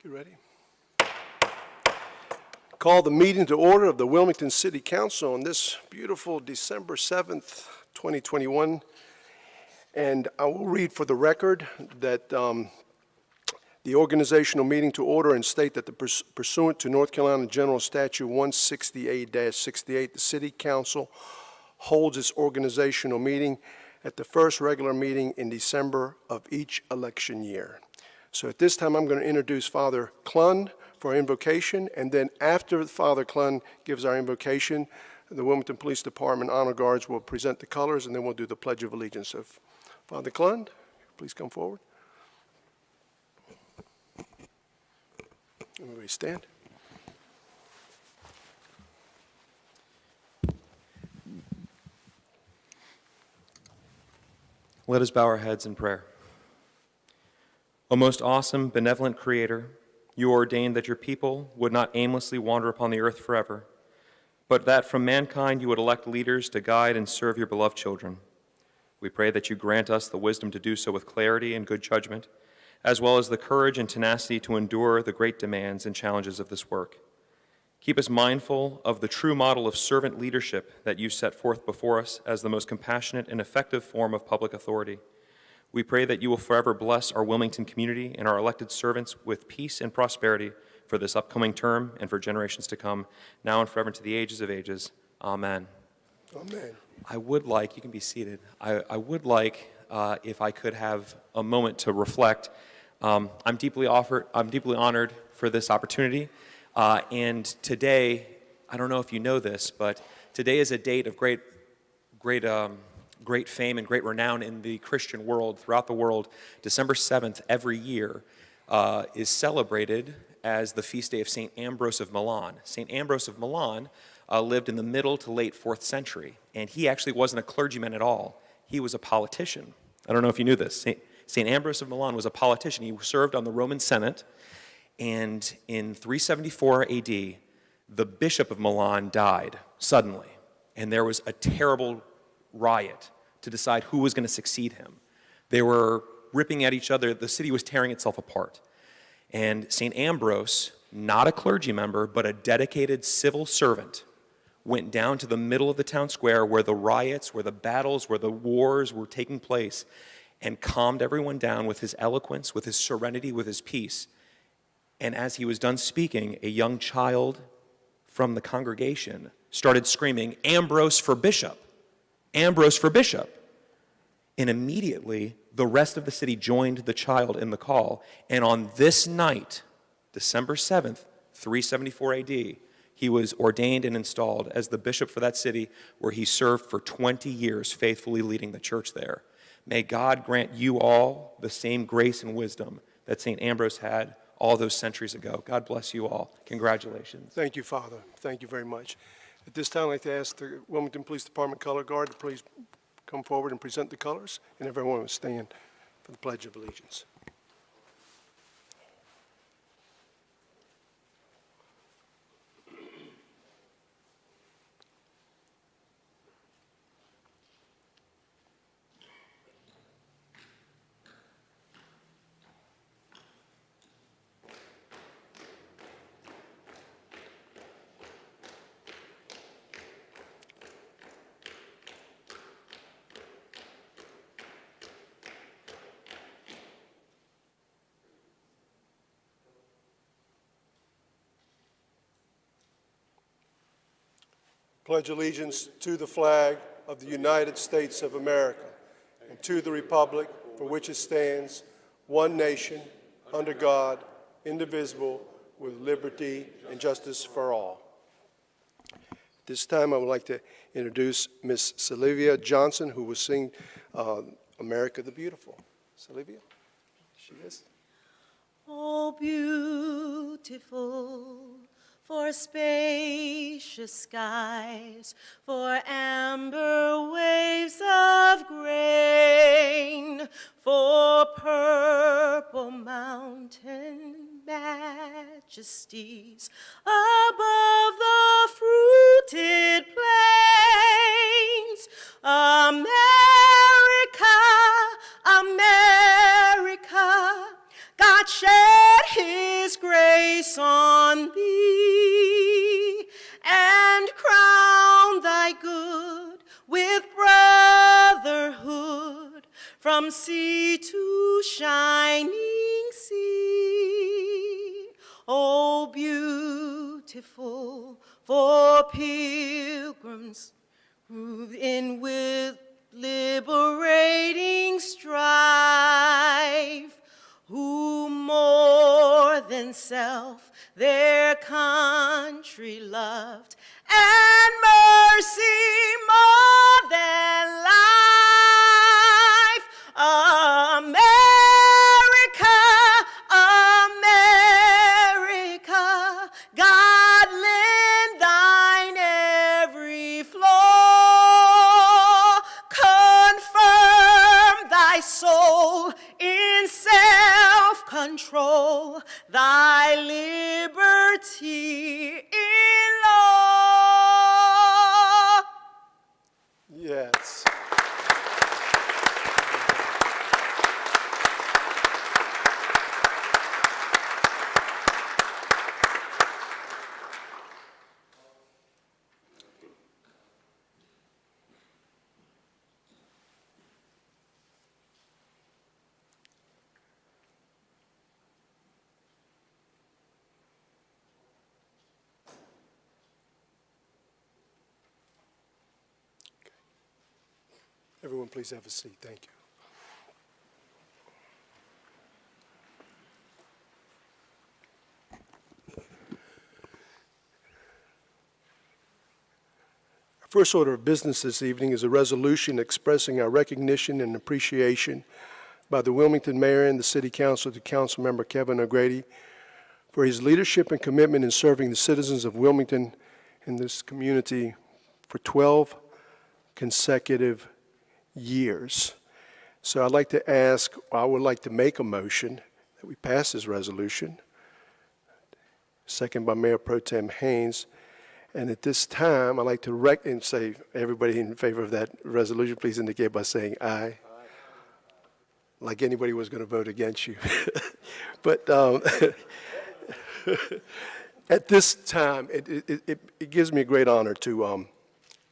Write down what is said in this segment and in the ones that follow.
Get ready. Call the meeting to order of the Wilmington City Council on this beautiful December 7th, 2021. And I will read for the record that the organizational meeting to order and state that pursuant to North Carolina General Statute 168-68, the City Council holds its organizational meeting at the first regular meeting in December of each election year. So at this time, I'm going to introduce Father Clun for our invocation, and then after Father Clun gives our invocation, the Wilmington Police Department Honor Guards will present the colors, and then we'll do the Pledge of Allegiance. So Father Clun, please come forward. Everybody stand. Let us bow our heads in prayer. O most awesome, benevolent Creator, you ordained that your people would not aimlessly wander upon the earth forever, but that from mankind you would elect leaders to guide and serve your beloved children. We pray that you grant us the wisdom to do so with clarity and good judgment, as well as the courage and tenacity to endure the great demands and challenges of this work. Keep us mindful of the true model of servant leadership that you set forth before us as the most compassionate and effective form of public authority. We pray that you will forever bless our Wilmington community and our elected servants with peace and prosperity for this upcoming term and for generations to come, now and forever to the ages of ages. Amen. Amen. I would like, you can be seated, I would like, if I could have a moment to reflect. I'm deeply honored for this opportunity. And today, I don't know if you know this, but today is a date of great fame and great renown in the Christian world, throughout the world. December 7th every year is celebrated as the feast day of St. Ambrose of Milan. St. Ambrose of Milan lived in the middle to late 4th century, and he actually wasn't a clergyman at all. He was a politician. I don't know if you knew this. St. Ambrose of Milan was a politician. He served on the Roman Senate, and in 374 AD, the Bishop of Milan died suddenly, and there was a terrible riot to decide who was going to succeed him. They were ripping at each other. The city was tearing itself apart. And St. Ambrose, not a clergy member, but a dedicated civil servant, went down to the middle of the town square where the riots, where the battles, where the wars were taking place, and calmed everyone down with his eloquence, with his serenity, with his peace. And as he was done speaking, a young child from the congregation started screaming, "Ambrose for bishop! Ambrose for bishop!" And immediately, the rest of the city joined the child in the call. And on this night, December 7th, 374 AD, he was ordained and installed as the bishop for that city, where he served for 20 years, faithfully leading the church there. May God grant you all the same grace and wisdom that St. Ambrose had all those centuries ago. God bless you all. Congratulations. Thank you, Father. Thank you very much. At this time, I'd like to ask the Wilmington Police Department Color Guard to please come forward and present the colors, and everyone will stand for the Pledge of Allegiance. Pledge allegiance to the flag of the United States of America and to the republic for which it stands, one nation, under God, indivisible, with liberty and justice for all. At this time, I would like to introduce Miss Sylvia Johnson, who will sing America the Beautiful. Sylvia, she is. Oh, beautiful, for spacious skies, for amber waves of grain, for purple mountain majesties above the fruited plains. America, America, God shed his grace on thee, and crown thy good with brotherhood from sea to shining sea. Oh, beautiful for pilgrims moved in with liberating strife, who more than self their country loved, and mercy more than life. America, America, God lend thine every flaw, confirm thy soul in self-control, thy liberty in law. Yes. Everyone, please have a seat. Thank you. Our first order of business this evening is a resolution expressing our recognition and appreciation by the Wilmington Mayor and the City Council to Councilmember Kevin O'Grady for his leadership and commitment in serving the citizens of Wilmington and this community for 12 consecutive years. So I'd like to ask, I would like to make a motion that we pass this resolution, second by Mayor Pro Tem Haynes. And at this time, I'd like to and say, everybody in favor of that resolution, please indicate by saying aye. Like anybody was going to vote against you. But at this time, it gives me a great honor to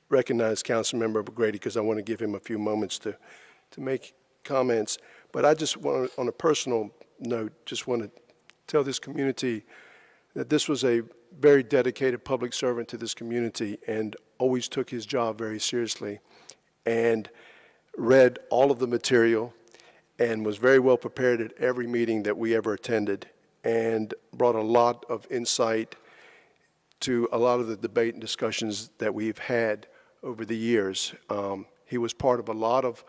recognize Councilmember O'Grady, because I want to give him a few moments to make comments. But I just want to, on a personal note, just want to tell this community that this was a very dedicated public servant to this community and always took his job very seriously and read all of the material and was very well prepared at every meeting that we ever attended and brought a lot of insight to a lot of the debate and discussions that we've had over the years. He was part of a lot of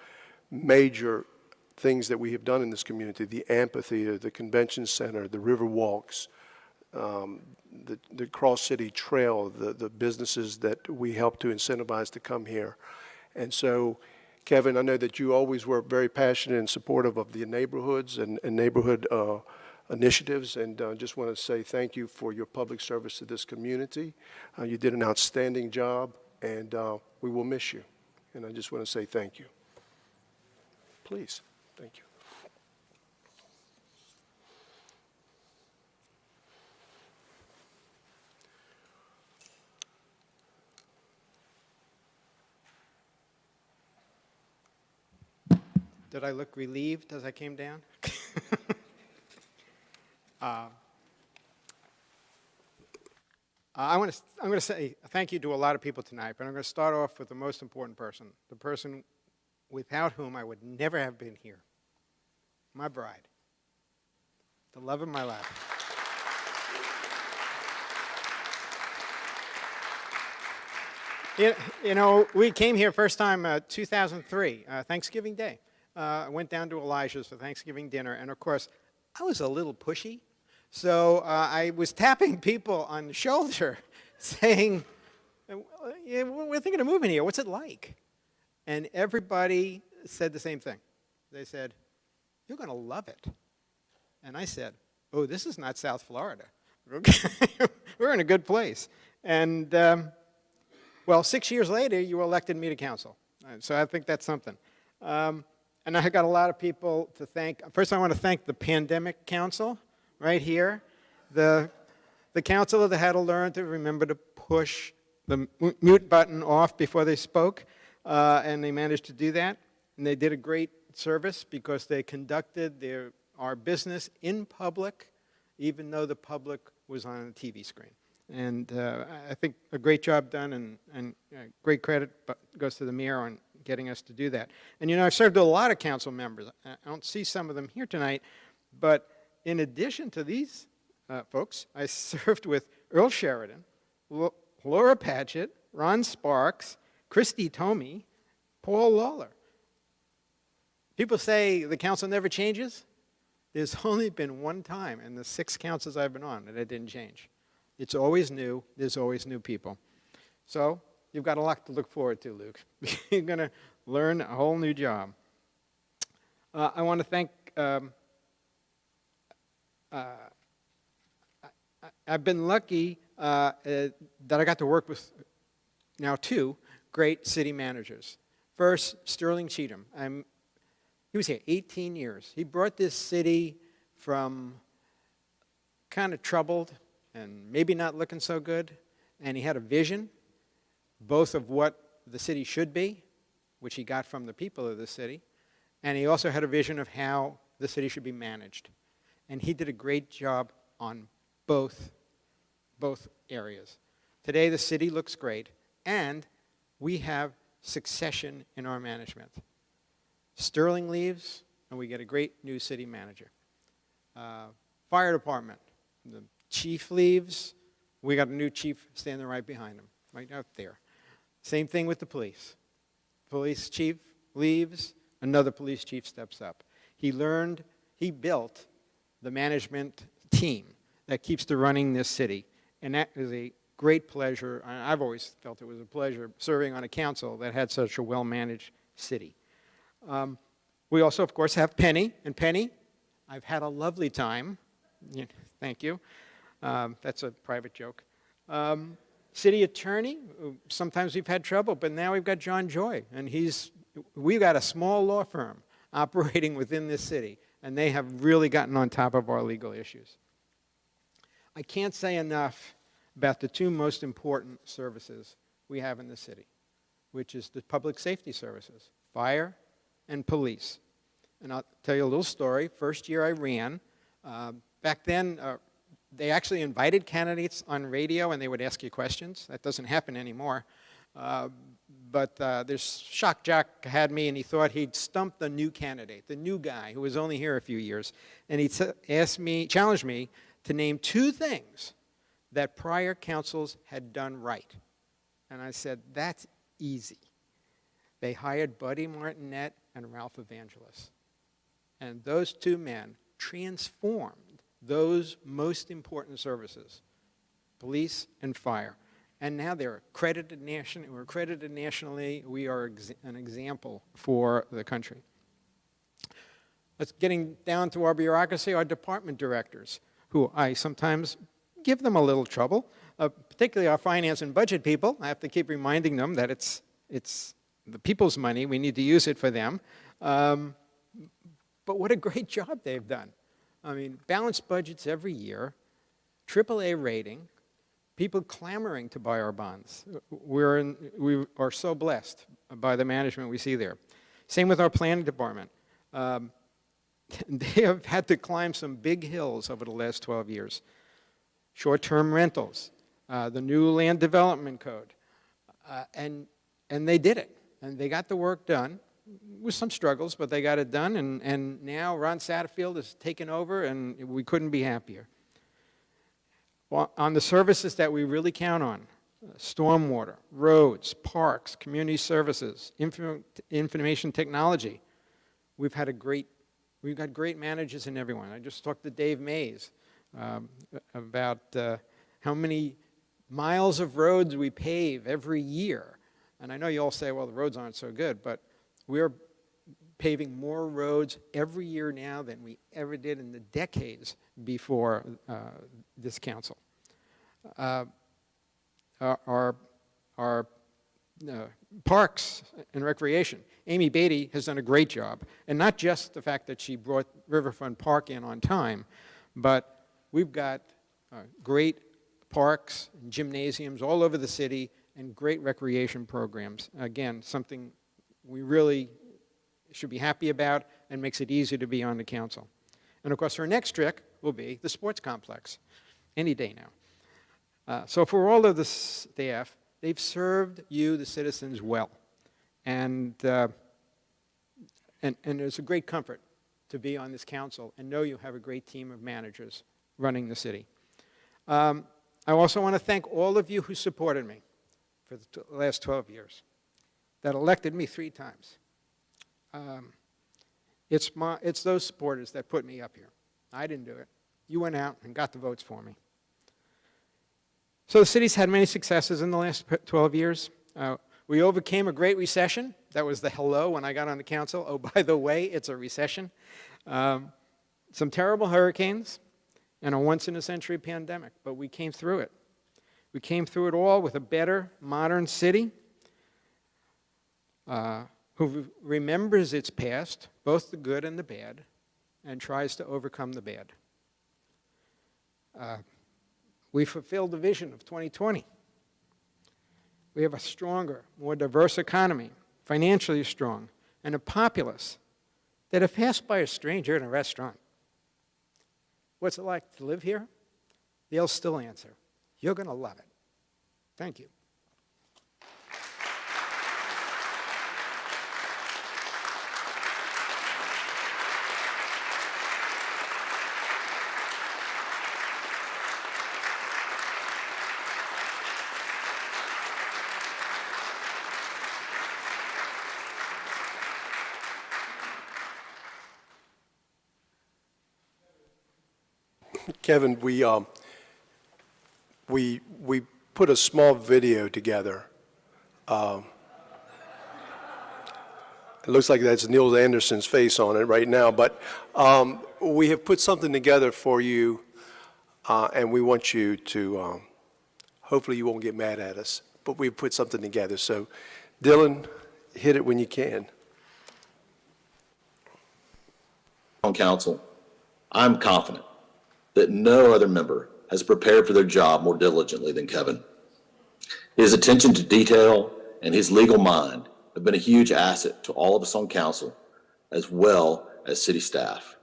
major things that we have done in this community: the amphitheater, the convention center, the river walks, the cross-city trail, the businesses that we helped to incentivize to come here. And so, Kevin, I know that you always were very passionate and supportive of the neighborhoods and neighborhood initiatives, and just want to say thank you for your public service to this community. You did an outstanding job, and we will miss you. And I just want to say thank you. Please, thank you. Did I look relieved as I came down? I'm going to say thank you to a lot of people tonight, but I'm going to start off with the most important person, the person without whom I would never have been here, my bride, the love of my life. You know, we came here first time 2003, Thanksgiving Day. I went down to Elijah's for Thanksgiving dinner, and of course, I was a little pushy, so I was tapping people on the shoulder saying, we're thinking of moving here, what's it like? And everybody said the same thing. They said, you're going to love it. And I said, oh, this is not South Florida. We're in a good place. And, well, 6 years later, you elected me to council. So I think that's something. And I got a lot of people to thank. First, I want to thank the Pandemic Council right here. The the council had to learn to remember to push the mute button off before they spoke, and they managed to do that. And they did a great service because they conducted our business in public, even though the public was on a TV screen. And I think a great job done, and great credit goes to the mayor on getting us to do that. And I've served with a lot of council members. I don't see some of them here tonight, but in addition to these folks, I served with Earl Sheridan, Laura Patchett, Ron Sparks, Christy Tomey, Paul Lawler. People say the council never changes. There's only been one time in the 6 councils I've been on that it didn't change. It's always new. There's always new people. So you've got a lot to look forward to, Luke. You're going to learn a whole new job. I want to thank, I've been lucky that I got to work with now 2 great city managers. First, Sterling Cheatham. He was here 18 years. He brought this city from kind of troubled and maybe not looking so good, and he had a vision, both of what the city should be, which he got from the people of the city, and he also had a vision of how the city should be managed. And he did a great job on both areas. Today, the city looks great, and we have succession in our management. Sterling leaves, and we get a great new city manager. Fire department, the chief leaves, we got a new chief standing right behind him, right out there. Same thing with the police. Police chief leaves, another police chief steps up. He built the management team that keeps running this city, and that is a great pleasure. I've always felt it was a pleasure serving on a council that had such a well-managed city. We also, of course, have Penny. And Penny, I've had a lovely time. Yeah, thank you. That's a private joke. City attorney, sometimes we've had trouble, but now we've got John Joy. And we've got a small law firm operating within this city, and they have really gotten on top of our legal issues. I can't say enough about the 2 most important services we have in the city, which is the public safety services, fire and police. And I'll tell you a little story. First year I ran, back then they actually invited candidates on radio and they would ask you questions. That doesn't happen anymore. But this shock jock had me, and he thought he'd stump the new candidate, the new guy who was only here a few years. And he challenged me to name 2 things that prior councils had done right. And I said, that's easy. They hired Buddy Martinet and Ralph Evangelos. And those 2 men transformed those most important services, police and fire. And now they're accredited nationally. We're accredited nationally. We are an example for the country. Let's getting down to our bureaucracy, our department directors, who I sometimes give them a little trouble, particularly our finance and budget people. I have to keep reminding them that it's the people's money. We need to use it for them. But what a great job they've done. I mean, balanced budgets every year, AAA rating, people clamoring to buy our bonds. We are so blessed by the management we see there. Same with our planning department. They have had to climb some big hills over the last 12 years. Short-term rentals, the new land development code, and they did it. And they got the work done with some struggles, but they got it done. And now Ron Satterfield has taken over, and we couldn't be happier. Well, on the services that we really count on, stormwater, roads, parks, community services, information technology, we've got great managers in everyone. I just talked to Dave Mays about how many miles of roads we pave every year. And I know you all say, well, the roads aren't so good, but we're paving more roads every year now than we ever did in the decades before this council. Our parks and recreation. Amy Beatty has done a great job, and not just the fact that she brought Riverfront Park in on time, but we've got great parks, and gymnasiums all over the city, and great recreation programs. Again, something we really should be happy about and makes it easier to be on the council. And of course, our next trick will be the sports complex, any day now. So for all of the staff, they've served you, the citizens, well. And it's a great comfort to be on this council and know you have a great team of managers running the city. I also want to thank all of you who supported me for the last 12 years, that elected me 3 times. It's those supporters that put me up here. I didn't do it. You went out and got the votes for me. So the city's had many successes in the last 12 years. We overcame a great recession. That was the hello when I got on the council. Oh, by the way, it's a recession. Some terrible hurricanes and a once-in-a-century pandemic, but we came through it. We came through it all with a better, modern city who remembers its past, both the good and the bad, and tries to overcome the bad. We fulfilled the vision of 2020. We have a stronger, more diverse economy, financially strong, and a populace that if asked by a stranger in a restaurant, what's it like to live here? They'll still answer, you're going to love it. Thank you. Kevin, we put a small video together. It looks like that's Neil Anderson's face on it right now, but we have put something together for you, and we want you to, hopefully you won't get mad at us, but we've put something together. So, Dylan, hit it when you can. On council, I'm confident that no other member has prepared for their job more diligently than Kevin. His attention to detail and his legal mind have been a huge asset to all of us on council, as well as city staff.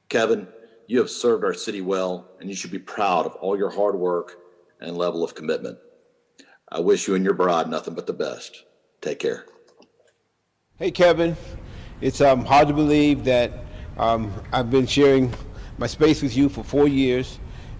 Kevin, you have served our city well, and you should be proud of all your hard work and level of commitment. I wish you and your bride nothing but the best. Take care. Hey, Kevin. It's hard to believe that I've been sharing my space with you for 4 years,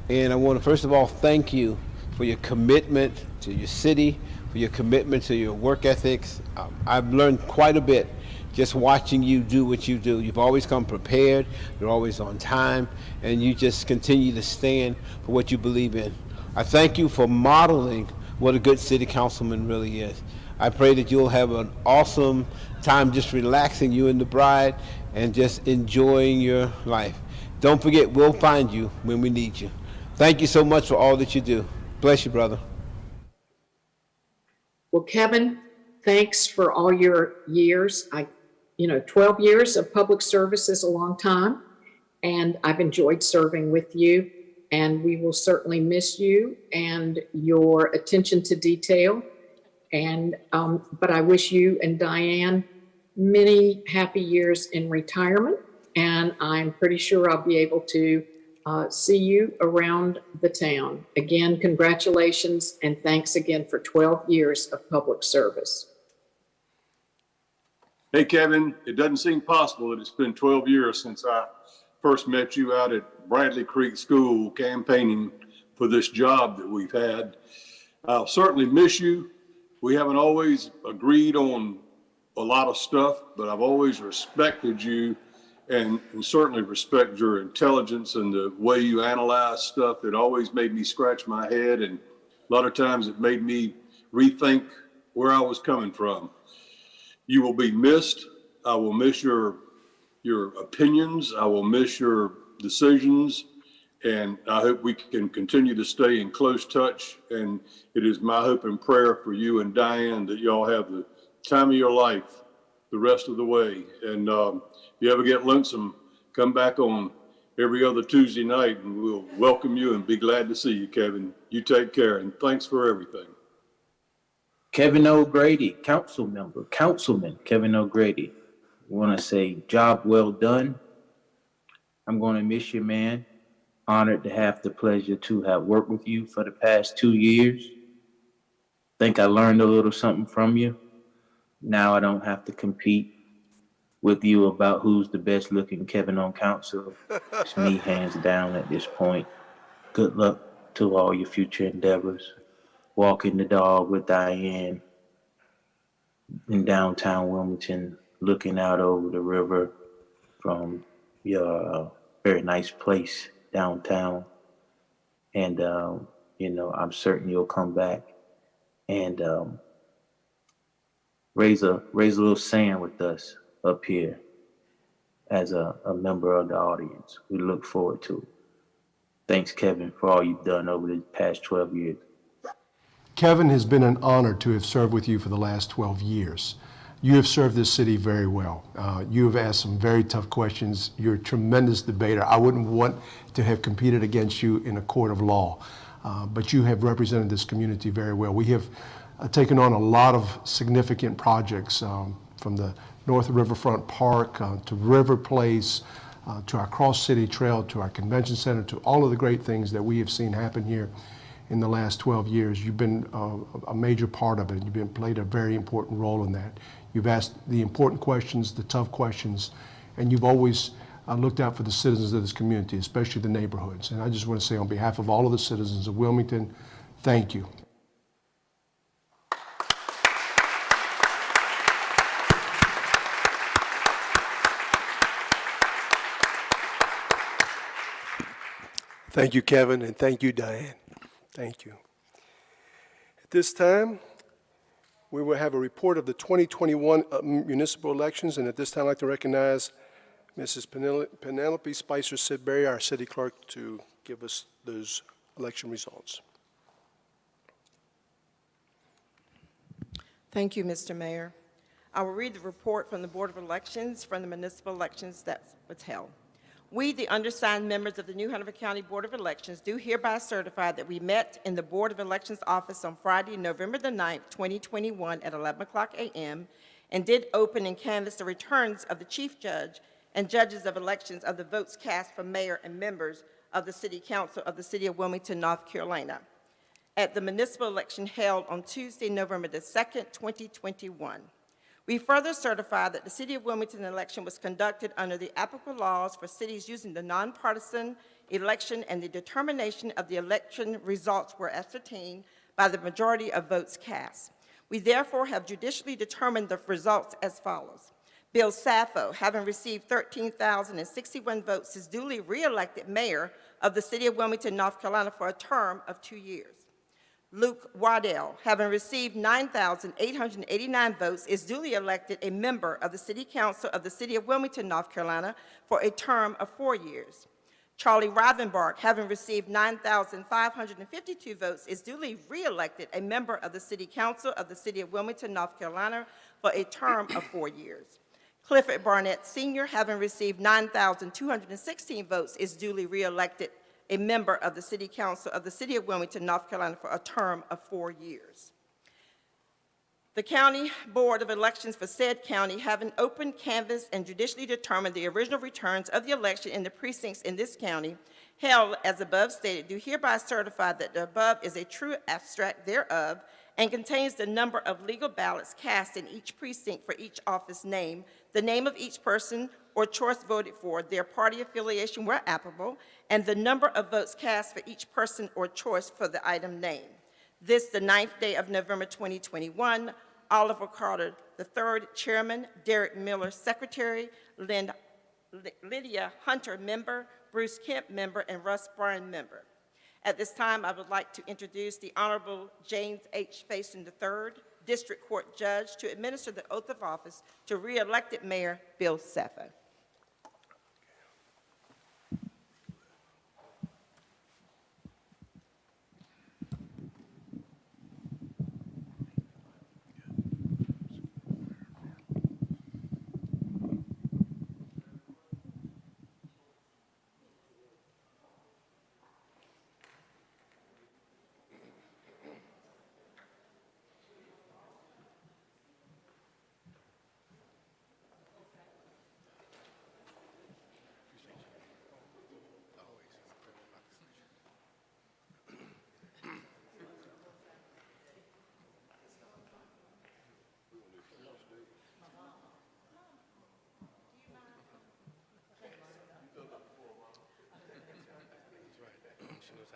and I want to first of all thank you for your commitment to your city, for your commitment to your work ethics. I've learned quite a bit just watching you do what you do. You've always come prepared, you're always on time, and you just continue to stand for what you believe in. I thank you for modeling what a good city councilman really is. I pray that you'll have an awesome time just relaxing, you and the bride, and just enjoying your life. Don't forget, we'll find you when we need you. Thank you so much for all that you do. Bless you, brother. Well, Kevin, thanks for all your years. 12 years of public service is a long time, and I've enjoyed serving with you, and we will certainly miss you and your attention to detail. And but I wish you and Diane many happy years in retirement, and I'm pretty sure I'll be able to see you around the town. Again, congratulations, and thanks again for 12 years of public service. Hey, Kevin, it doesn't seem possible that it's been 12 years since I first met you out at Bradley Creek School campaigning for this job that we've had. I'll certainly miss you. We haven't always agreed on a lot of stuff, but I've always respected you and certainly respect your intelligence and the way you analyze stuff. It always made me scratch my head, and a lot of times it made me rethink where I was coming from. You will be missed. I will miss your opinions. I will miss your decisions, and I hope we can continue to stay in close touch. And it is my hope and prayer for you and Diane that y'all have the time of your life the rest of the way. And if you ever get lonesome, come back on every other Tuesday night, and we'll welcome you and be glad to see you, Kevin. You take care, and thanks for everything. Kevin O'Grady, Councilman Kevin O'Grady. I want to say job well done. I'm going to miss you, man. Honored to have the pleasure to have worked with you for the past 2 years. Think I learned a little something from you. Now I don't have to compete with you about who's the best looking Kevin on council. It's me hands down at this point. Good luck to all your future endeavors. Walking the dog with Diane in downtown Wilmington, looking out over the river from your very nice place downtown. And, I'm certain you'll come back and raise a little sand with us up here as a member of the audience. We look forward to it. Thanks, Kevin, for all you've done over the past 12 years. Kevin, has been an honor to have served with you for the last 12 years. You have served this city very well. You have asked some very tough questions. You're a tremendous debater. I wouldn't want to have competed against you in a court of law, but you have represented this community very well. We have taken on a lot of significant projects, from the North Riverfront Park to River Place, to our Cross City Trail, to our convention center, to all of the great things that we have seen happen here in the last 12 years. You've been a major part of it. You've played a very important role in that. You've asked the important questions, the tough questions, and you've always looked out for the citizens of this community, especially the neighborhoods. And I just want to say, on behalf of all of the citizens of Wilmington, thank you. Thank you, Kevin, and thank you, Diane. Thank you. At this time, we will have a report of the 2021 municipal elections, and at this time, I'd like to recognize Mrs. Penelope Spicer Sidbury, our city clerk, to give us those election results. Thank you, Mr. Mayor. I will read the report from the Board of Elections from the municipal elections that was held. We, the undersigned members of the New Hanover County Board of Elections, do hereby certify that we met in the Board of Elections office on Friday, November the 9th, 2021 at 11 o'clock a.m. and did open and canvass the returns of the Chief Judge and judges of elections of the votes cast for mayor and members of the City Council of the City of Wilmington, North Carolina, at the municipal election held on Tuesday, November the 2nd, 2021. We further certify that the City of Wilmington election was conducted under the applicable laws for cities using the nonpartisan election, and the determination of the election results were ascertained by the majority of votes cast. We therefore have judicially determined the results as follows. Bill Sappho, having received 13,061 votes, is duly re-elected mayor of the City of Wilmington, North Carolina for a term of 2 years. Luke Waddell, having received 9,889 votes, is duly elected a member of the City Council of the City of Wilmington, North Carolina, for a term of 4 years. Charlie Rivenbark, having received 9,552 votes, is duly re-elected a member of the City Council of the City of Wilmington, North Carolina, for a term of 4 years. Clifford Barnett Sr., having received 9,216 votes, is duly re-elected a member of the City Council of the City of Wilmington, North Carolina, for a term of 4 years. The County Board of Elections for said county, having opened, canvassed, and judicially determined the original returns of the election in the precincts in this county, held as above stated, do hereby certify that the above is a true abstract thereof and contains the number of legal ballots cast in each precinct for each office name, the name of each person or choice voted for, their party affiliation where applicable, and the number of votes cast for each person or choice for the item named. This, the 9th day of November 2021, Oliver Carter III, Chairman, Derek Miller, Secretary, Lydia Hunter, Member, Bruce Kemp, Member, and Russ Bryan, Member. At this time, I would like to introduce the Honorable James H. Faison III, District Court Judge, to administer the oath of office to re-elected Mayor Bill Sappho.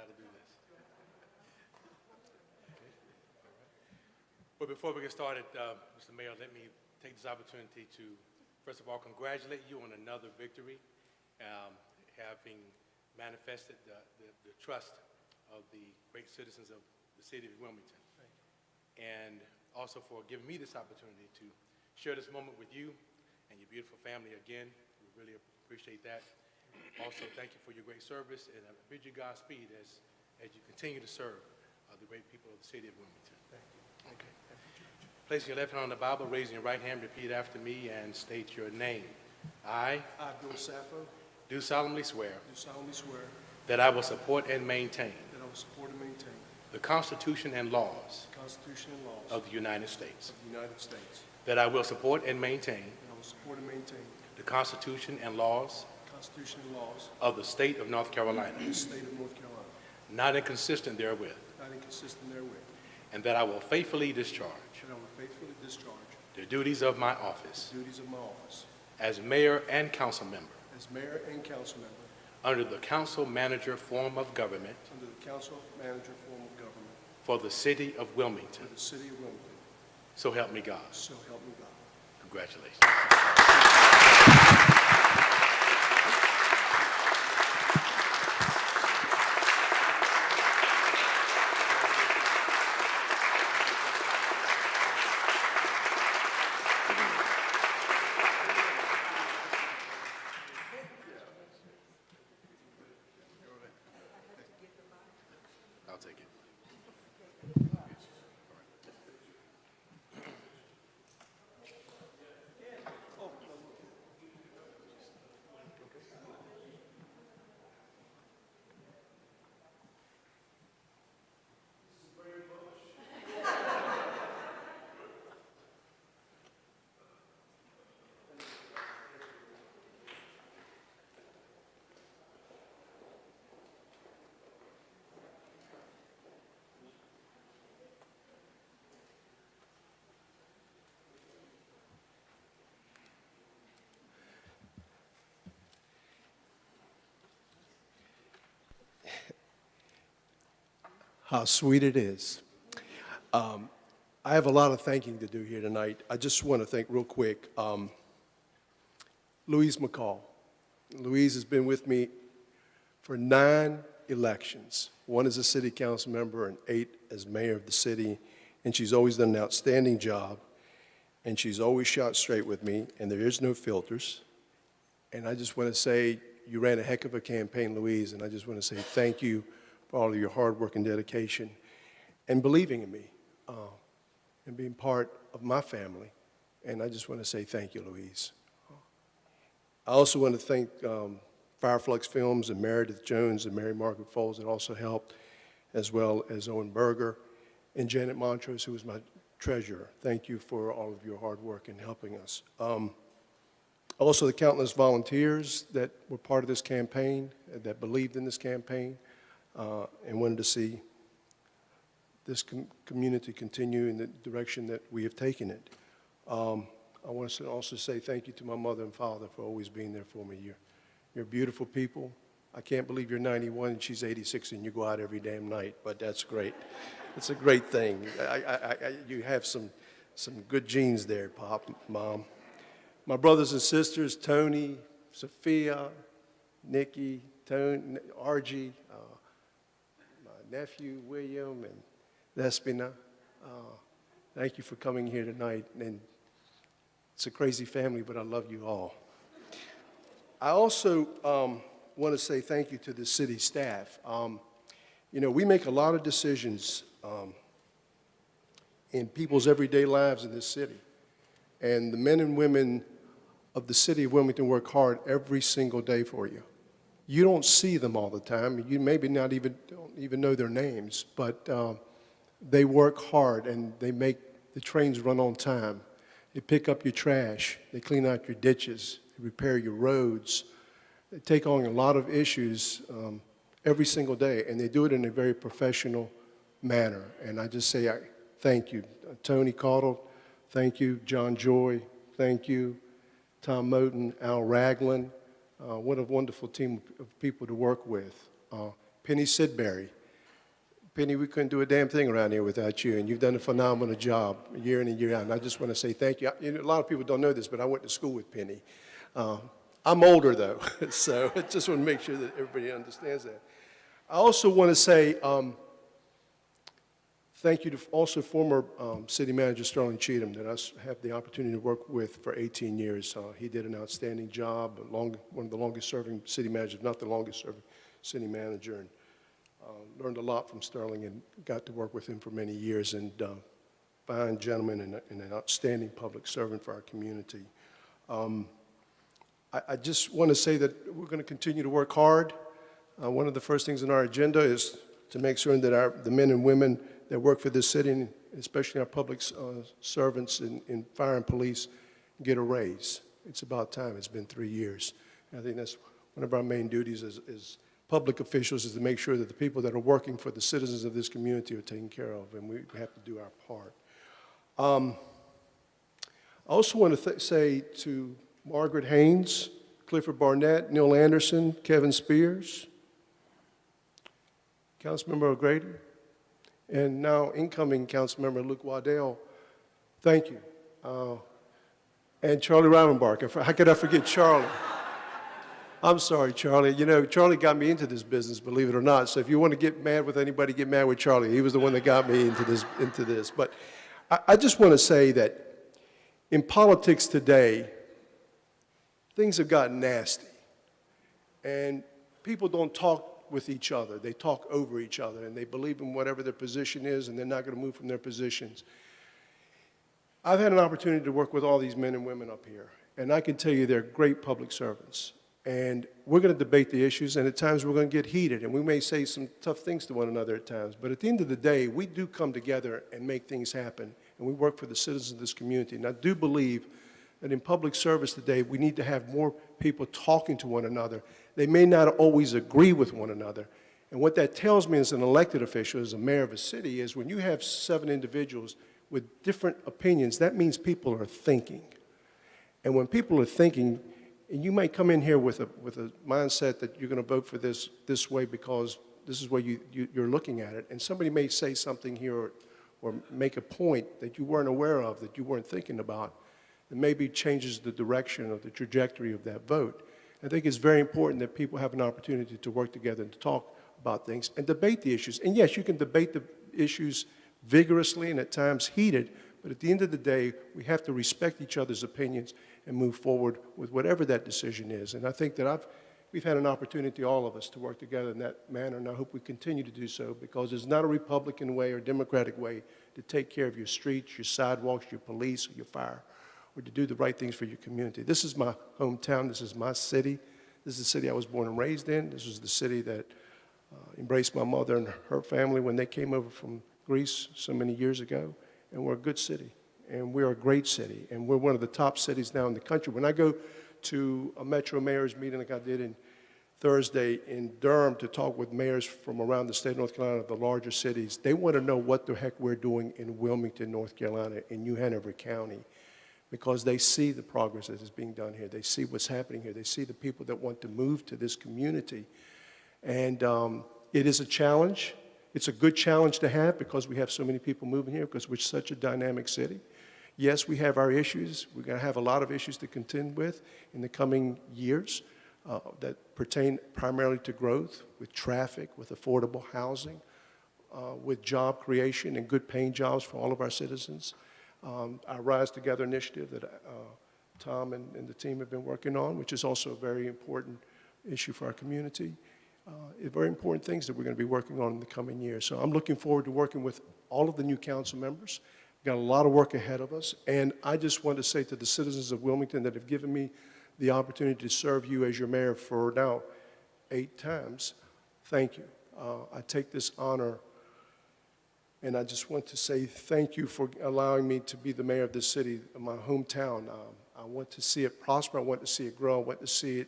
how to do this. Okay. But before we get started, Mr. Mayor, let me take this opportunity to, first of all, congratulate you on another victory, having manifested the trust of the great citizens of the city of Wilmington. And also for giving me this opportunity to share this moment with you and your beautiful family again. We really appreciate that. Also, thank you for your great service, and I bid you Godspeed as you continue to serve the great people of the city of Wilmington. Thank you. Okay. Placing your left hand on the Bible, raising your right hand, repeat after me and state your name. I, Abdul Sappho, do solemnly swear do solemnly swear that I will support and maintain that I will support and maintain the Constitution and laws the Constitution and laws of the United States, of the United States, that I will support and maintain that I will support and maintain the Constitution and laws the Constitution and laws of the state of North Carolina, of the state of North Carolina, not inconsistent therewith, not inconsistent therewith, and that I will faithfully discharge that I will faithfully discharge the duties of my office the duties of my office as mayor and council member as mayor and council member under the council manager form of government under the council manager form of government for the city of Wilmington. for the city of Wilmington. So help me God. So help me God. Congratulations. I'll take it. How sweet it is. I have a lot of thanking to do here tonight. I just want to thank real quick Louise McCall. Louise has been with me for 9 elections, 1 as a city council member and 8 as mayor of the city, and she's always done an outstanding job, and she's always shot straight with me, and there is no filters. And I just want to say you ran a heck of a campaign, Louise, and I just want to say thank you for all of your hard work and dedication and believing in me and being part of my family. And I just want to say thank you, Louise. I also want to thank Fireflux Films and Meredith Jones and Mary Margaret Foles that also helped, as well as Owen Berger and Janet Montrose, who was my treasurer. Thank you for all of your hard work in helping us. Also, the countless volunteers that were part of this campaign, that believed in this campaign, and wanted to see this community continue in the direction that we have taken it. I want to also say thank you to my mother and father for always being there for me. You're beautiful people. I can't believe you're 91 and she's 86 and you go out every damn night, but that's great. It's a great thing. You have some good genes there, Pop, Mom. My brothers and sisters, Tony, Sophia, Nikki, Tony, Argie, my nephew, William, and Despina. Thank you for coming here tonight. And it's a crazy family, but I love you all. I also want to say thank you to the city staff. You know, we make a lot of decisions in people's everyday lives in this city. And the men and women of the city of Wilmington work hard every single day for you. You don't see them all the time. You maybe don't even know their names, but they work hard and they make the trains run on time. They pick up your trash. They clean out your ditches. They repair your roads. They take on a lot of issues every single day, and they do it in a very professional manner. And I just say thank you. Tony Caudle, thank you. John Joy, thank you. Tom Moten, Al Ragland. What a wonderful team of people to work with. Penny Sidbury. Penny, we couldn't do a damn thing around here without you, and you've done a phenomenal job year in and year out. And I just want to say thank you. You know, a lot of people don't know this, but I went to school with Penny. I'm older, though, so I just want to make sure that everybody understands that. I also want to say thank you to also former City Manager Sterling Cheatham that I have the opportunity to work with for 18 years. He did an outstanding job, one of the longest-serving city managers, if not the longest-serving city manager, and learned a lot from Sterling and got to work with him for many years, and fine gentleman and an outstanding public servant for our community. I just want to say that we're going to continue to work hard. One of the first things on our agenda is to make sure that the men and women that work for this city, and especially our public servants in fire and police, get a raise. It's about time. It's been 3 years. And I think that's one of our main duties as public officials, is to make sure that the people that are working for the citizens of this community are taken care of, and we have to do our part. I also want to say to Margaret Haynes, Clifford Barnett, Neil Anderson, Kevin Spears, Councilmember O'Grady, and now incoming Councilmember Luke Waddell, thank you. And Charlie Rivenbark. How could I forget Charlie? I'm sorry, Charlie. You know, Charlie got me into this business, believe it or not. So if you want to get mad with anybody, get mad with Charlie. He was the one that got me into this. But I just want to say that in politics today, things have gotten nasty. And people don't talk with each other. They talk over each other, and they believe in whatever their position is, and they're not going to move from their positions. I've had an opportunity to work with all these men and women up here, and I can tell you they're great public servants. And we're going to debate the issues, and at times we're going to get heated, and we may say some tough things to one another at times. But at the end of the day, we do come together and make things happen, and we work for the citizens of this community. And I do believe that in public service today, we need to have more people talking to one another. They may not always agree with one another. And what that tells me as an elected official, as a mayor of a city, is when you have 7 individuals with different opinions, that means people are thinking. And when people are thinking, and you might come in here with a mindset that you're going to vote for this way because this is where you're looking at it, and somebody may say something here or make a point that you weren't aware of, that you weren't thinking about, that maybe changes the direction or the trajectory of that vote. I think it's very important that people have an opportunity to work together and to talk about things and debate the issues. And yes, you can debate the issues vigorously and at times heated, but at the end of the day, we have to respect each other's opinions and move forward with whatever that decision is. And I think that we've had an opportunity, all of us, to work together in that manner, and I hope we continue to do so, because there's not a Republican way or Democratic way to take care of your streets, your sidewalks, your police, or your fire, or to do the right things for your community. This is my hometown. This is my city. This is the city I was born and raised in. This was the city that embraced my mother and her family when they came over from Greece so many years ago. And we're a good city, and we're a great city, and we're one of the top cities now in the country. When I go to a Metro Mayor's meeting like I did in Thursday in Durham to talk with mayors from around the state of North Carolina, the larger cities, they want to know what the heck we're doing in Wilmington, North Carolina, in New Hanover County, because they see the progress that is being done here. They see what's happening here. They see the people that want to move to this community. And it is a challenge. It's a good challenge to have because we have so many people moving here, because we're such a dynamic city. Yes, we have our issues. We're going to have a lot of issues to contend with in the coming years that pertain primarily to growth, with traffic, with affordable housing, with job creation and good paying jobs for all of our citizens. Our Rise Together initiative that Tom and the team have been working on, which is also a very important issue for our community. Very important things that we're going to be working on in the coming years. So I'm looking forward to working with all of the new council members. We've got a lot of work ahead of us, and I just want to say to the citizens of Wilmington that have given me the opportunity to serve you as your mayor for now 8 times, thank you. I take this honor, and I just want to say thank you for allowing me to be the mayor of this city, my hometown. I want to see it prosper. I want to see it grow. I want to see it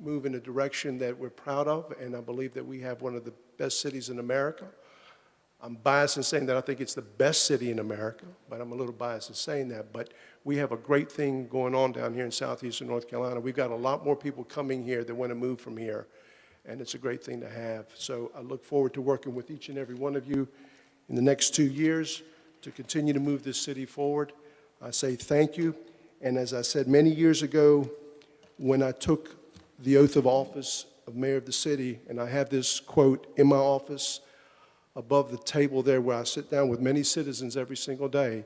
move in a direction that we're proud of, and I believe that we have one of the best cities in America. I'm biased in saying that I think it's the best city in America, but I'm a little biased in saying that. But we have a great thing going on down here in southeastern North Carolina. We've got a lot more people coming here that want to move from here. and it's a great thing to have. So I look forward to working with each and every one of you in the next 2 years to continue to move this city forward. I say thank you, and as I said many years ago, when I took the oath of office of mayor of the city, and I have this quote in my office above the table there where I sit down with many citizens every single day,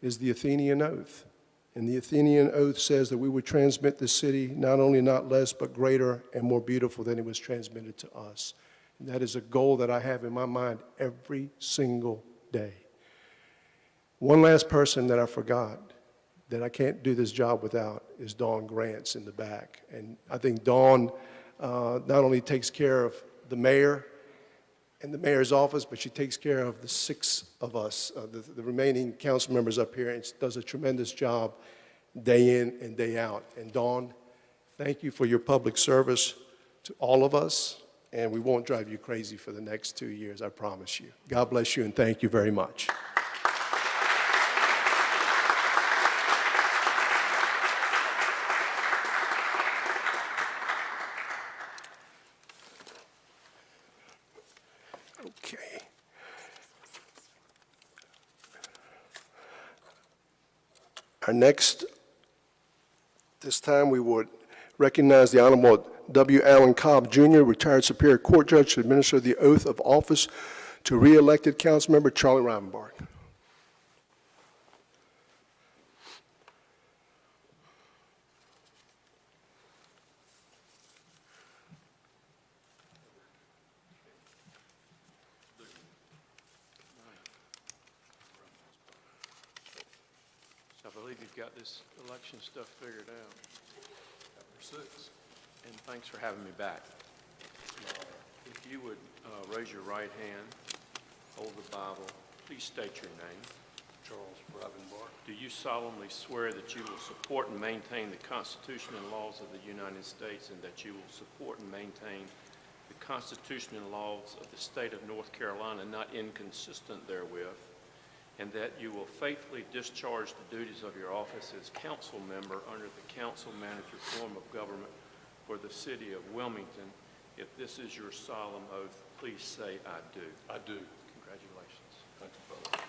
is the Athenian oath. And the Athenian oath says that we would transmit the city not only not less, but greater and more beautiful than it was transmitted to us. And that is a goal that I have in my mind every single day. One last person that I forgot that I can't do this job without is Dawn Grants in the back. And I think Dawn not only takes care of the mayor and the mayor's office, but she takes care of the 6 of us, the remaining council members up here, and does a tremendous job day in and day out. And Dawn, thank you for your public service to all of us, and we won't drive you crazy for the next 2 years, I promise you. God bless you, and thank you very much. Okay. Our next, this time we would recognize the Honorable W. Allen Cobb, Jr., retired Superior Court Judge, to administer the oath of office to re-elected Councilmember Charlie Rivenbark. I believe you've got this election stuff figured out. Chapter 6. And thanks for having me back. If you would raise your right hand, hold the Bible, please state your name. Charles Rivenbark. Do you solemnly swear that you will support and maintain the Constitution and laws of the United States, and that you will support and maintain the Constitution and laws of the state of North Carolina, not inconsistent therewith, and that you will faithfully discharge the duties of your office as council member under the council manager form of government for the city of Wilmington? If this is your solemn oath, please say, I do. I do. Congratulations. Thank you, brother.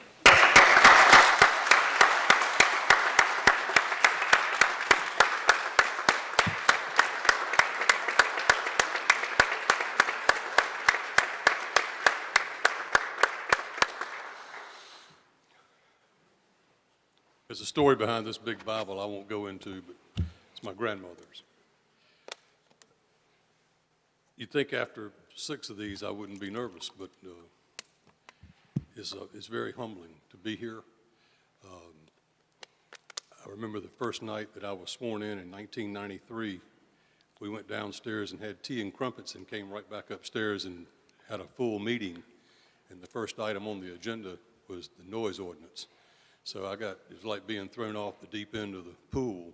There's a story behind this big Bible I won't go into, but it's my grandmother's. You'd think after 6 of these I wouldn't be nervous, but it's very humbling to be here. I remember the first night that I was sworn in 1993. We went downstairs and had tea and crumpets and came right back upstairs and had a full meeting. And the first item on the agenda was the noise ordinance. So it was like being thrown off the deep end of the pool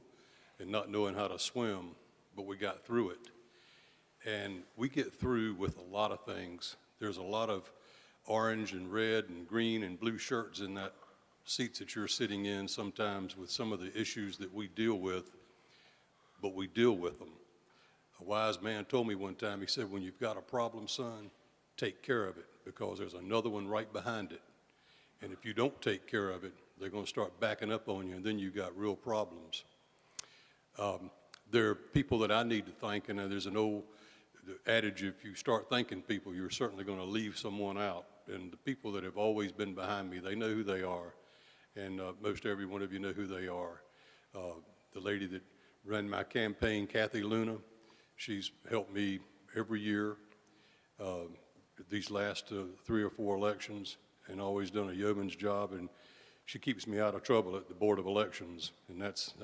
and not knowing how to swim, but we got through it. And we get through with a lot of things. There's a lot of orange and red and green and blue shirts in that seats that you're sitting in sometimes with some of the issues that we deal with, but we deal with them. A wise man told me one time, he said, when you've got a problem, son, take care of it, because there's another one right behind it. And if you don't take care of it, they're going to start backing up on you, and then you've got real problems. There are people that I need to thank, and there's an old adage, if you start thanking people, you're certainly going to leave someone out. And the people that have always been behind me, they know who they are, and most every one of you know who they are. The lady that ran my campaign, Kathy Luna, she's helped me every year these last 3 or 4 elections, and always done a yeoman's job, and she keeps me out of trouble at the Board of Elections, and that's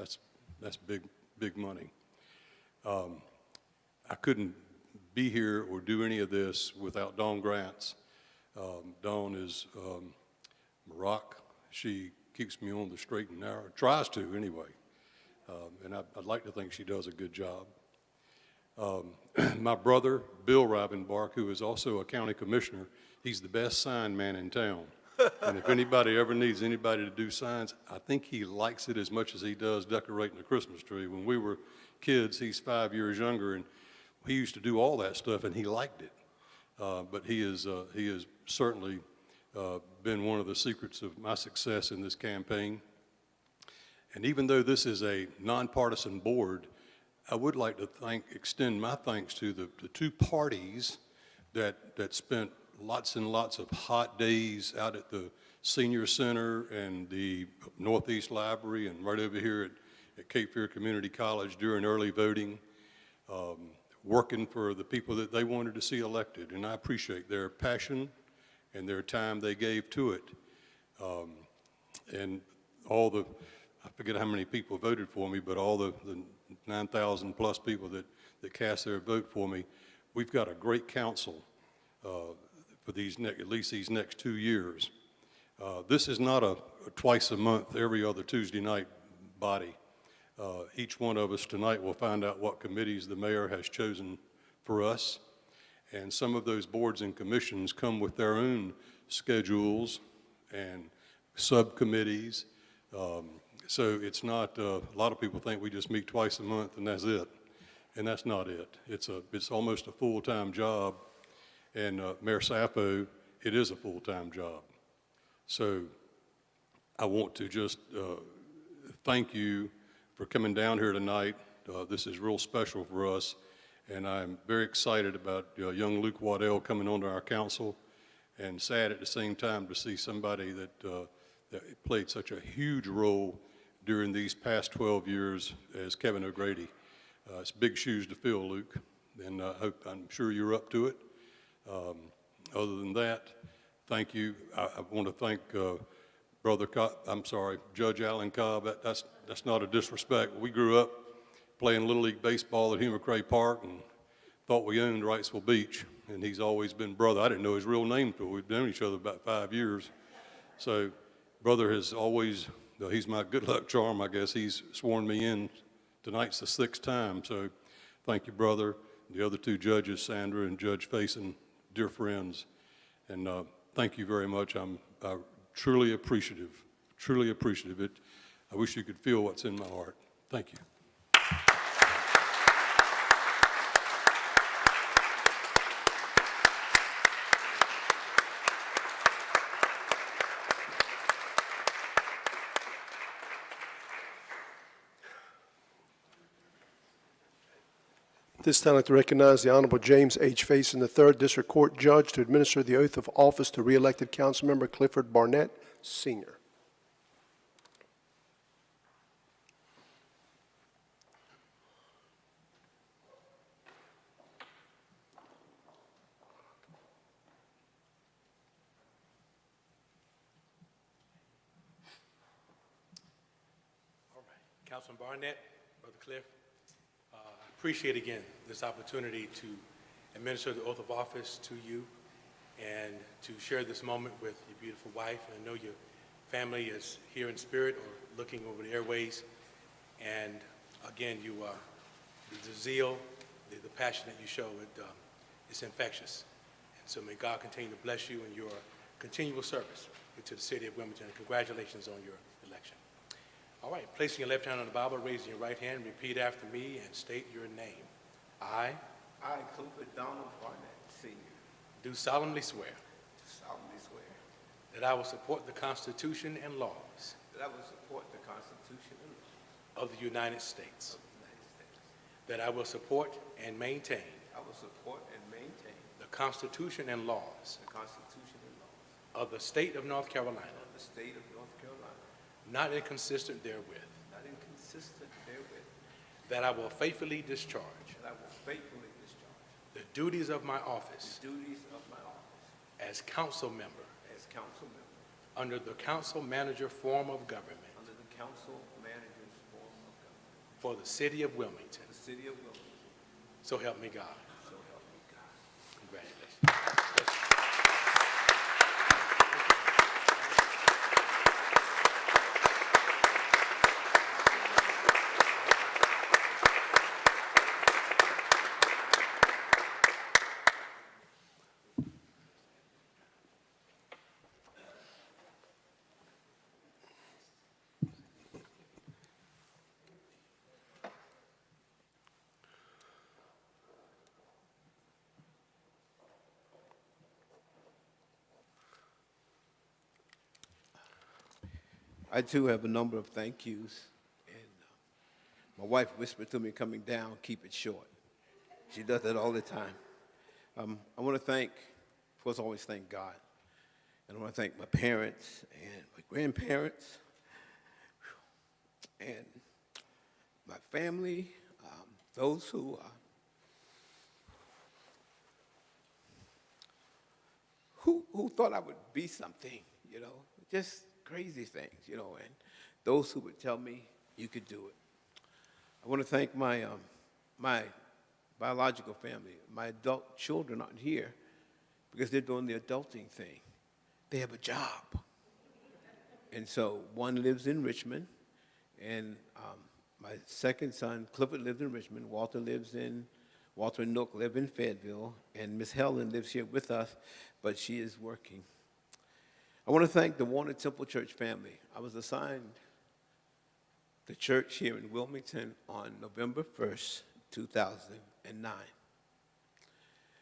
big money. I couldn't be here or do any of this without Dawn Grants. Dawn is Morocco. She keeps me on the straight and narrow, tries to anyway, and I'd like to think she does a good job. My brother, Bill Rivenbark, who is also a county commissioner, he's the best sign man in town. And if anybody ever needs anybody to do signs, I think he likes it as much as he does decorating a Christmas tree. When we were kids, he's 5 years younger, and he used to do all that stuff, and he liked it. But he has certainly been one of the secrets of my success in this campaign. And even though this is a nonpartisan board, I would like to extend my thanks to the two parties that spent lots and lots of hot days out at the Senior Center and the Northeast Library and right over here at Cape Fear Community College during early voting, working for the people that they wanted to see elected. And I appreciate their passion and their time they gave to it. And all the, I forget how many people voted for me, but all the 9,000 plus people that cast their vote for me, we've got a great council for at least these next 2 years. This is not a twice a month, every other Tuesday night body. Each one of us tonight will find out what committees the mayor has chosen for us. And some of those boards and commissions come with their own schedules and subcommittees. So it's not, a lot of people think we just meet twice a month and that's it. And that's not it. It's almost a full-time job. And Mayor Sappho, it is a full-time job. So I want to just thank you for coming down here tonight. This is real special for us. And I'm very excited about young Luke Waddell coming onto our council, and sad at the same time to see somebody that played such a huge role during these past 12 years as Kevin O'Grady. It's big shoes to fill, Luke, and I'm sure you're up to it. Other than that, thank you. I want to thank Judge Alan Cobb. That's not a disrespect. We grew up playing Little League Baseball at Humer Cray Park and thought we owned Wrightsville Beach, and he's always been brother. I didn't know his real name until we've known each other about 5 years. So brother has always, he's my good luck charm, I guess. He's sworn me in. Tonight's the 6th time, so thank you, brother. The other two judges, Sandra and Judge Faison, dear friends, and thank you very much. I'm truly appreciative, truly appreciative. I wish you could feel what's in my heart. Thank you. This time I'd like to recognize the Honorable James H. Faison, the 3rd District Court Judge, to administer the oath of office to re-elected Councilmember Clifford Barnett, Sr. All right, Councilman Barnett, Brother Cliff. Appreciate again this opportunity to administer the oath of office to you and to share this moment with your beautiful wife. And I know your family is here in spirit or looking over the airways. And again, the zeal, the passion that you show, it's infectious. And so may God continue to bless you in your continual service to the city of Wilmington. And congratulations on your election. All right, placing your left hand on the Bible, raising your right hand, repeat after me and state your name. I, Clifford Donald Barnett, Sr., do solemnly swear solemnly swear that I will support the Constitution and laws that I will support the Constitution and laws of the United States, of the United States. that I will support and maintain I will support and maintain the Constitution and laws the Constitution and laws of the state of North Carolina, of the state of North Carolina, not inconsistent therewith, not inconsistent therewith, that I will faithfully discharge that I will faithfully discharge the duties of my office the duties of my office as council member as council member under the council manager form of government under the council manager's form of government for the city of Wilmington. the city of Wilmington. So help me God. So help me God. Congratulations. I too have a number of thank yous. And my wife whispered to me coming down, keep it short. She does that all the time. I want to thank, of course, I always thank God. And I want to thank my parents and my grandparents and my family, those who thought I would be something, you know, just crazy things, you know, and those who would tell me you could do it. I want to thank my biological family. My adult children aren't here because they're doing the adulting thing. They have a job. And so one lives in Richmond, and my second son, Clifford, lives in Richmond. Walter and Nook live in Fayetteville, and Miss Helen lives here with us, but she is working. I want to thank the Warner Temple Church family. I was assigned the church here in Wilmington on November 1st, 2009.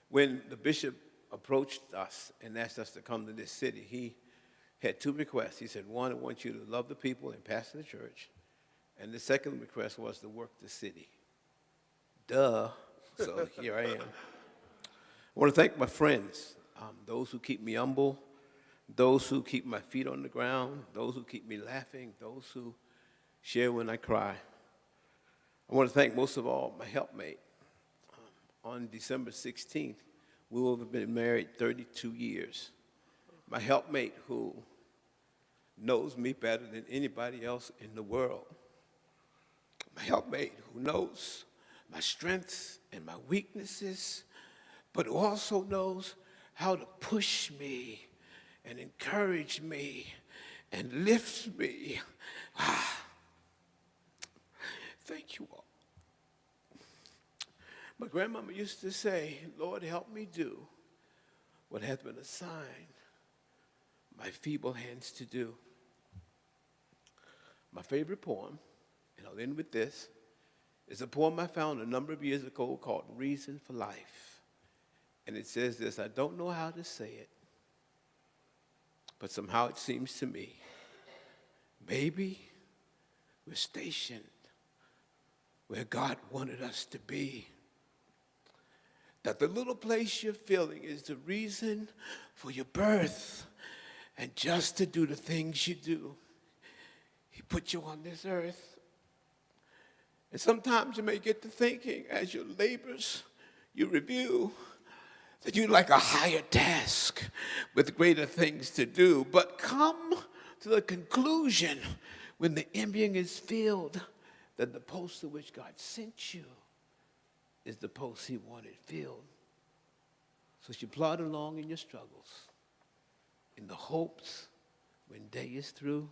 When the bishop approached us and asked us to come to this city, he had two requests. He said, one, I want you to love the people and pastor the church. And the second request was to work the city. Duh. So here I am. I want to thank my friends, those who keep me humble, those who keep my feet on the ground, those who keep me laughing, those who share when I cry. I want to thank most of all my helpmate. On December 16th, we will have been married 32 years. My helpmate who knows me better than anybody else in the world. My helpmate who knows my strengths and my weaknesses, but who also knows how to push me and encourage me and lift me. Thank you all. My grandmama used to say, Lord, help me do what hath been assigned my feeble hands to do. My favorite poem, and I'll end with this, is a poem I found a number of years ago called Reason for Life. And it says this, I don't know how to say it, but somehow it seems to me, maybe we're stationed where God wanted us to be. That the little place you're filling is the reason for your birth, and just to do the things you do. He put you on this earth. And sometimes you may get to thinking as your labors, you review, that you like a higher task with greater things to do, but come to the conclusion when the emptying is filled that the post to which God sent you is the post he wanted filled. So you plod along in your struggles, in the hopes when day is through,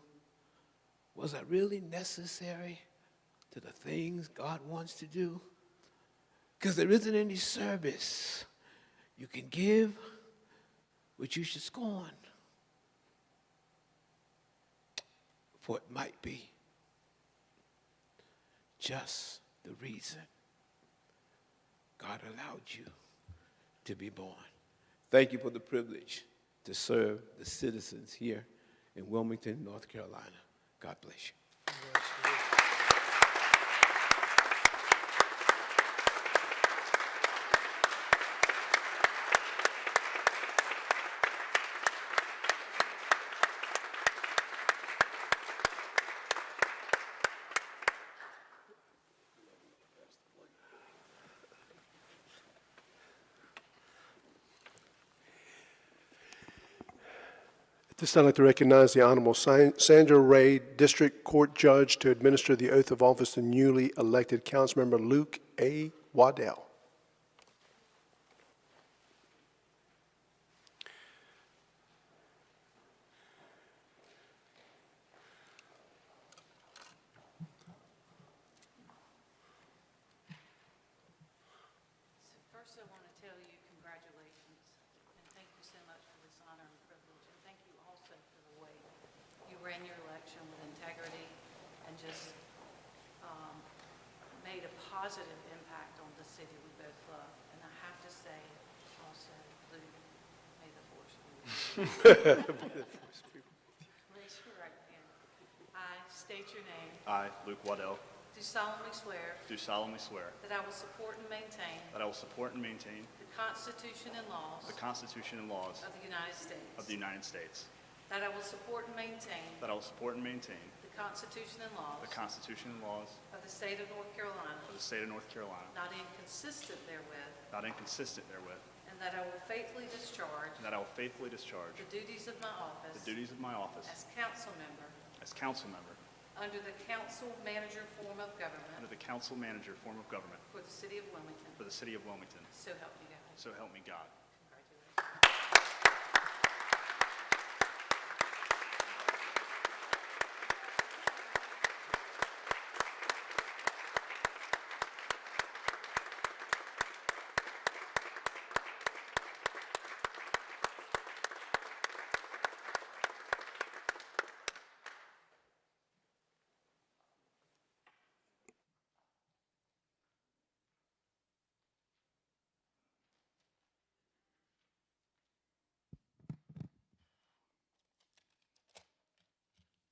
was I really necessary to the things God wants to do? Because there isn't any service you can give which you should scorn. For it might be just the reason God allowed you to be born. Thank you for the privilege to serve the citizens here in Wilmington, North Carolina. God bless you. At this time, I'd like to recognize the Honorable Sandra Ray, District Court Judge, to administer the oath of office to newly elected Councilmember Luke A. Waddell. First, I want to tell you congratulations, and thank you so much for this honor and privilege, and thank you also for the way you ran your election with integrity and just made a positive impact on the city we both love. And I have to say also, Luke, may the force be with you. Raise your right hand. state your name. I, Luke Waddell, Do solemnly swear do solemnly swear that I will support and maintain that I will support and maintain the Constitution and laws the Constitution and laws of the United States. of the United States, That I will support and maintain that I will support and maintain the Constitution and laws the Constitution and laws of the state of North Carolina, of the state of North Carolina, not inconsistent therewith, not inconsistent therewith, and that I will faithfully discharge and that I will faithfully discharge the duties of my office the duties of my office as council member under the council manager form of government under the council manager form of government for the city of Wilmington. for the city of Wilmington. So help me God. So help me God.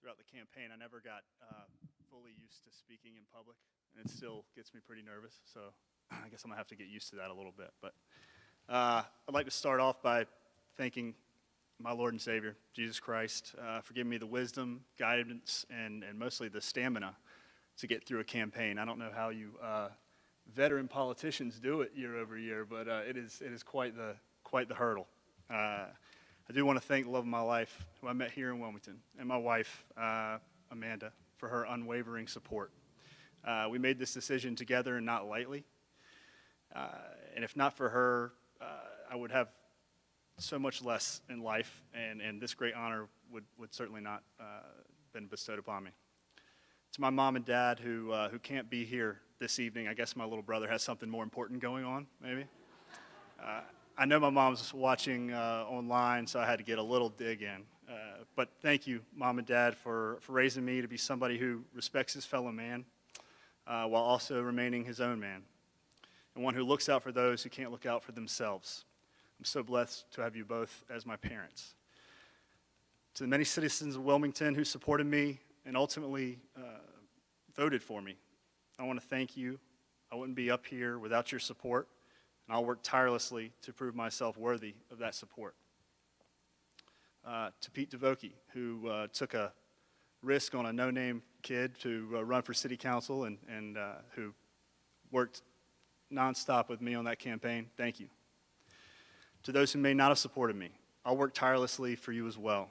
Throughout the campaign, I never got fully used to speaking in public, and it still gets me pretty nervous, so I guess I'm going to have to get used to that a little bit. But I'd like to start off by thanking my Lord and Savior, Jesus Christ, for giving me the wisdom, guidance, and mostly the stamina to get through a campaign. I don't know how you veteran politicians do it year over year, but it is quite the hurdle. I do want to thank the love of my life, who I met here in Wilmington, and my wife, Amanda, for her unwavering support. We made this decision together and not lightly. And if not for her, I would have so much less in life, and this great honor would certainly not been bestowed upon me. To my mom and dad who can't be here this evening, I guess my little brother has something more important going on, maybe. I know my mom's watching online, so I had to get a little dig in. But thank you, Mom and Dad, for raising me to be somebody who respects his fellow man while also remaining his own man, and one who looks out for those who can't look out for themselves. I'm so blessed to have you both as my parents. To the many citizens of Wilmington who supported me and ultimately voted for me, I want to thank you. I wouldn't be up here without your support, and I'll work tirelessly to prove myself worthy of that support. To Pete DeVokie, who took a risk on a no-name kid to run for city council and who worked nonstop with me on that campaign, thank you. To those who may not have supported me, I'll work tirelessly for you as well.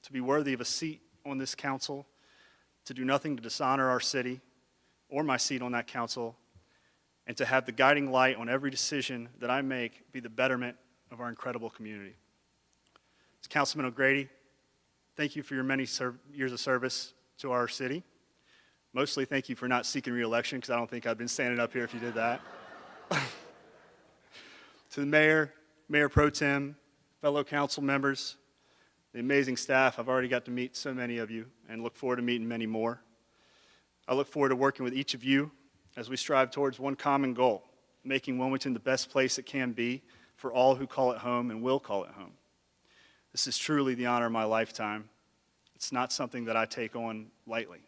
To be worthy of a seat on this council, to do nothing to dishonor our city or my seat on that council, and to have the guiding light on every decision that I make be the betterment of our incredible community. To Councilman O'Grady, thank you for your many years of service to our city. Mostly thank you for not seeking re-election, because I don't think I'd been standing up here if you did that. To the mayor, Mayor Pro Tem, fellow council members, the amazing staff, I've already got to meet so many of you and look forward to meeting many more. I look forward to working with each of you as we strive towards one common goal, making Wilmington the best place it can be for all who call it home and will call it home. This is truly the honor of my lifetime. It's not something that I take on lightly.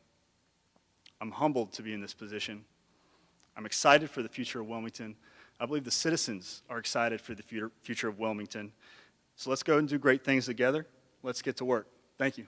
I'm humbled to be in this position. I'm excited for the future of Wilmington. I believe the citizens are excited for the future of Wilmington. So let's go and do great things together. Let's get to work. Thank you.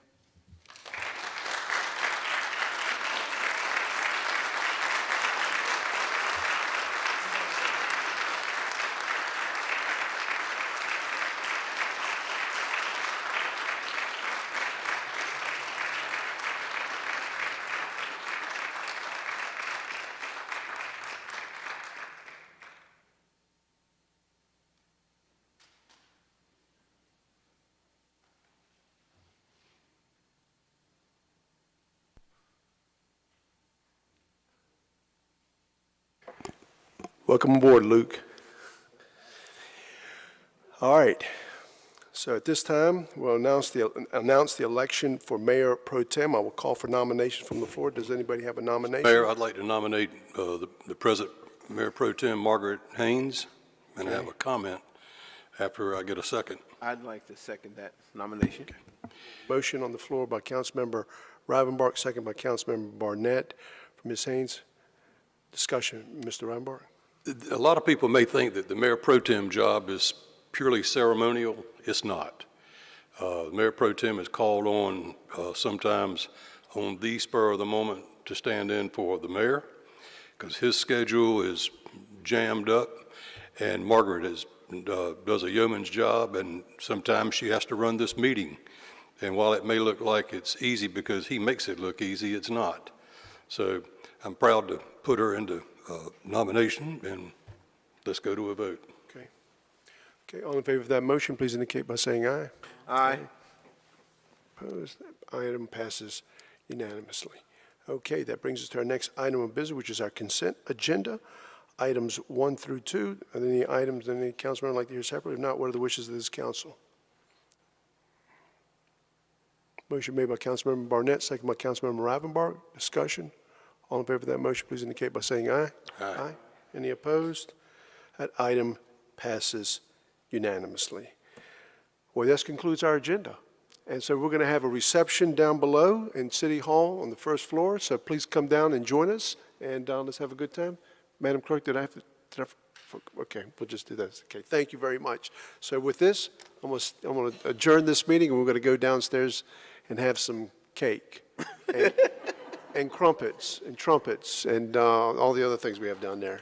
Welcome aboard, Luke. All right. So at this time, we'll announce the election for Mayor Pro Tem. I will call for nominations from the floor. Does anybody have a nomination? Mayor, I'd like to nominate the present Mayor Pro Tem, Margaret Haynes, and I have a comment after I get a second. I'd like to second that nomination. Motion on the floor by Councilmember Rivenbark, second by Councilmember Barnett. From Ms. Haynes, discussion, Mr. Rivenbark. A lot of people may think that the mayor pro tem job is purely ceremonial. It's not. Mayor pro tem is called on sometimes on the spur of the moment to stand in for the mayor because his schedule is jammed up, and Margaret does a yeoman's job, and sometimes she has to run this meeting. And while it may look like it's easy because he makes it look easy, it's not. So I'm proud to put her into nomination, and let's go to a vote. Okay. Okay, all in favor of that motion, please indicate by saying aye. Aye. Opposed? Item passes unanimously. Okay, that brings us to our next item of business, which is our consent agenda, items 1 through 2. Are there any items that any council member would like to hear separately? If not, what are the wishes of this council? Motion made by Councilmember Barnett, second by Councilmember Rivenbark. Discussion. All in favor of that motion, please indicate by saying aye. Aye. Any opposed? That item passes unanimously. Well, this concludes our agenda. And so we're going to have a reception down below in City Hall on the first floor. So please come down and join us, and let's have a good time. Madam Clerk, okay, we'll just do this. Okay, thank you very much. So with this, I'm going to adjourn this meeting, and we're going to go downstairs and have some cake and crumpets and trumpets and all the other things we have down there.